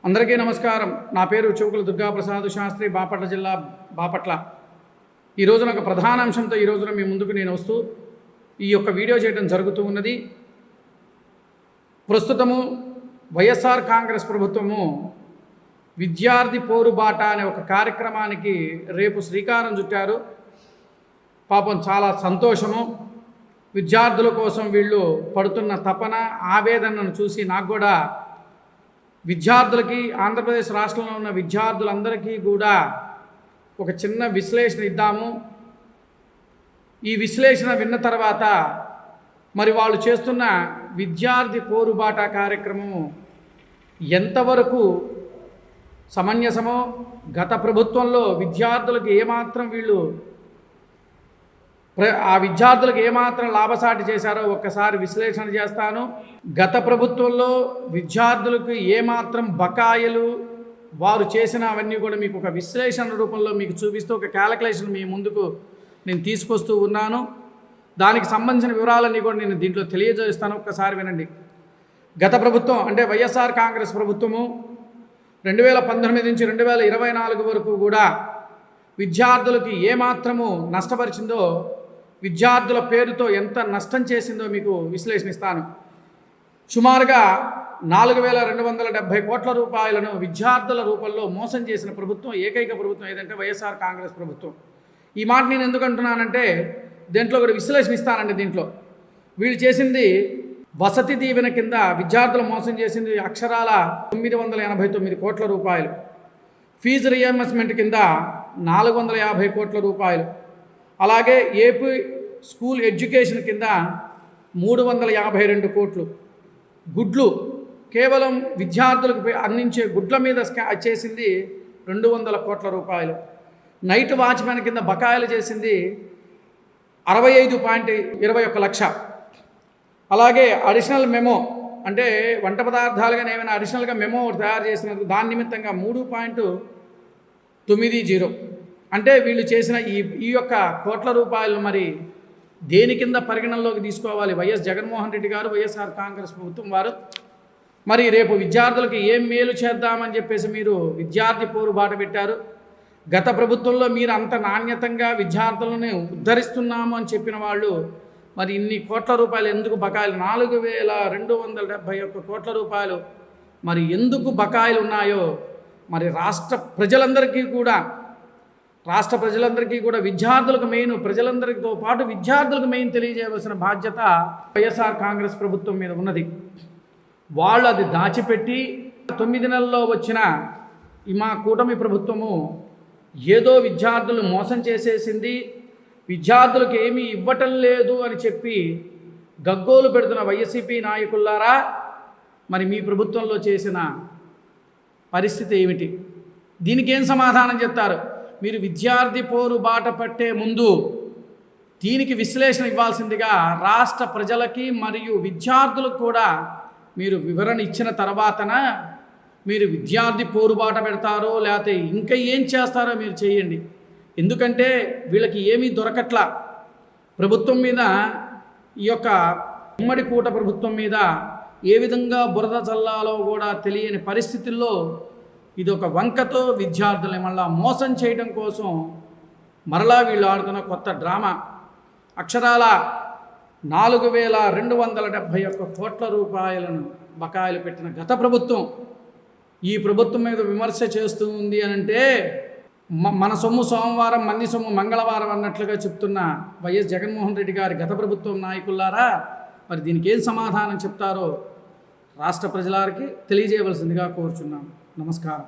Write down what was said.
అందరికీ నమస్కారం. నా పేరు చౌకుల దుర్గాప్రసాద్ శాస్త్రి, బాపట్ల జిల్లా బాపట్ల. ఈ రోజున ఒక ప్రధాన అంశంతో ఈ రోజున మీ ముందుకు నేను వస్తూ ఈ యొక్క వీడియో చేయడం జరుగుతూ ఉన్నది. ప్రస్తుతము వైఎస్ఆర్ కాంగ్రెస్ ప్రభుత్వము విద్యార్థి పోరుబాట అనే ఒక కార్యక్రమానికి రేపు శ్రీకారం చుట్టారు. పాపం చాలా సంతోషము. విద్యార్థుల కోసం వీళ్ళు పడుతున్న తపన, ఆవేదనను చూసి నాకు కూడా విద్యార్థులకి, ఆంధ్రప్రదేశ్ రాష్ట్రంలో ఉన్న విద్యార్థులందరికీ కూడా ఒక చిన్న విశ్లేషణ ఇద్దాము. ఈ విశ్లేషణ విన్న తర్వాత మరి వాళ్ళు చేస్తున్న విద్యార్థి పోరుబాట కార్యక్రమము ఎంతవరకు సమంజసమో, గత ప్రభుత్వంలో విద్యార్థులకు ఏమాత్రం వీళ్ళు ఆ విద్యార్థులకు ఏమాత్రం లాభసాటి చేశారో ఒక్కసారి విశ్లేషణ చేస్తాను. గత ప్రభుత్వంలో విద్యార్థులకు ఏమాత్రం బకాయిలు వారు చేసినవన్నీ కూడా మీకు ఒక విశ్లేషణ రూపంలో మీకు చూపిస్తూ ఒక క్యాలిక్యులేషన్ మీ ముందుకు నేను తీసుకొస్తూ ఉన్నాను. దానికి సంబంధించిన వివరాలన్నీ కూడా నేను దీంట్లో తెలియజేస్తాను. ఒక్కసారి వినండి. గత ప్రభుత్వం అంటే వైఎస్ఆర్ కాంగ్రెస్ ప్రభుత్వము 2019 నుంచి 2024 వరకు కూడా విద్యార్థులకి ఏమాత్రము నష్టపరిచిందో, విద్యార్థుల పేరుతో ఎంత నష్టం చేసిందో మీకు విశ్లేషణిస్తాను. సుమారుగా 4,270 కోట్ల రూపాయలను విద్యార్థుల రూపంలో మోసం చేసిన ప్రభుత్వం ఏకైక ప్రభుత్వం ఏదంటే వైఎస్ఆర్ కాంగ్రెస్ ప్రభుత్వం. ఈ మాట నేను ఎందుకు అంటున్నానంటే దీంట్లో కూడా విశ్లేషణిస్తానండి. దీంట్లో వీళ్ళు చేసింది వసతి దీవెన కింద విద్యార్థులు మోసం చేసింది అక్షరాల 989 కోట్ల రూపాయలు, ఫీజు రియంబర్స్మెంట్ కింద 450 కోట్ల రూపాయలు, అలాగే ఏపీ స్కూల్ ఎడ్యుకేషన్ కింద 352 కోట్లు, గుడ్లు కేవలం విద్యార్థులకు అందించే గుడ్ల మీద చేసింది 200 కోట్ల రూపాయలు, నైట్ వాచ్మెన్ కింద బకాయిలు చేసింది 65.21 లక్ష, అలాగే అడిషనల్ మెమో అంటే వంట పదార్థాలుగానే ఏమైనా అడిషనల్గా మెమో తయారు చేసినందుకు దాని నిమిత్తంగా 3.90 అంటే వీళ్ళు చేసిన ఈ యొక్క కోట్ల రూపాయలు మరి దేని కింద పరిగణనలోకి తీసుకోవాలి వైఎస్ జగన్మోహన్ రెడ్డి గారు, వైఎస్ఆర్ కాంగ్రెస్ ప్రభుత్వం వారు? మరి రేపు విద్యార్థులకు ఏం మేలు చేద్దామని చెప్పేసి మీరు విద్యార్థి పోరు బాట పెట్టారు. గత ప్రభుత్వంలో మీరు అంత నాణ్యతంగా విద్యార్థులను ఉద్ధరిస్తున్నాము అని చెప్పిన వాళ్ళు మరి ఇన్ని కోట్ల రూపాయలు ఎందుకు బకాయిలు, 4,271 కోట్ల రూపాయలు మరి ఎందుకు బకాయిలు ఉన్నాయో మరి రాష్ట్ర ప్రజలందరికీ కూడా విద్యార్థులకు మెయిన్, ప్రజలందరితో పాటు విద్యార్థులకు మెయిన్ తెలియజేయవలసిన బాధ్యత వైఎస్ఆర్ కాంగ్రెస్ ప్రభుత్వం మీద ఉన్నది. వాళ్ళు అది దాచిపెట్టి 9 నెలల్లో వచ్చిన మా కూటమి ప్రభుత్వము ఏదో విద్యార్థులు మోసం చేసేసింది, విద్యార్థులకు ఏమీ ఇవ్వటం లేదు అని చెప్పి గగ్గోలు పెడుతున్న వైఎస్సీపీ నాయకులారా, మరి మీ ప్రభుత్వంలో చేసిన పరిస్థితి ఏమిటి? దీనికి ఏం సమాధానం చెప్తారు? మీరు విద్యార్థి పోరు బాట పట్టే ముందు దీనికి విశ్లేషణ ఇవ్వాల్సిందిగా రాష్ట్ర ప్రజలకి మరియు విద్యార్థులకు కూడా మీరు వివరణ ఇచ్చిన తర్వాతన మీరు విద్యార్థి పోరు బాట పెడతారో లేకపోతే ఇంకా ఏం చేస్తారో మీరు చేయండి. ఎందుకంటే వీళ్ళకి ఏమీ దొరకట్లా. ప్రభుత్వం మీద, ఈ యొక్క ఉమ్మడి కూట ప్రభుత్వం మీద ఏ విధంగా బురద చల్లాలో కూడా తెలియని పరిస్థితుల్లో ఇది ఒక వంకతో విద్యార్థుల్ని మళ్ళా మోసం చేయడం కోసం మరలా వీళ్ళు ఆడుతున్న కొత్త డ్రామా. అక్షరాల 4,271 కోట్ల రూపాయలను బకాయిలు పెట్టిన గత ప్రభుత్వం ఈ ప్రభుత్వం మీద విమర్శ చేస్తూ ఉంది అని అంటే మన సొమ్ము సోమవారం, మంది సొమ్ము మంగళవారం అన్నట్లుగా చెప్తున్న వైఎస్ జగన్మోహన్ రెడ్డి గారి గత ప్రభుత్వం నాయకులారా, మరి దీనికి ఏం సమాధానం చెప్తారో రాష్ట్ర ప్రజలకి తెలియజేయవలసిందిగా కోరుచున్నాను. నమస్కారం.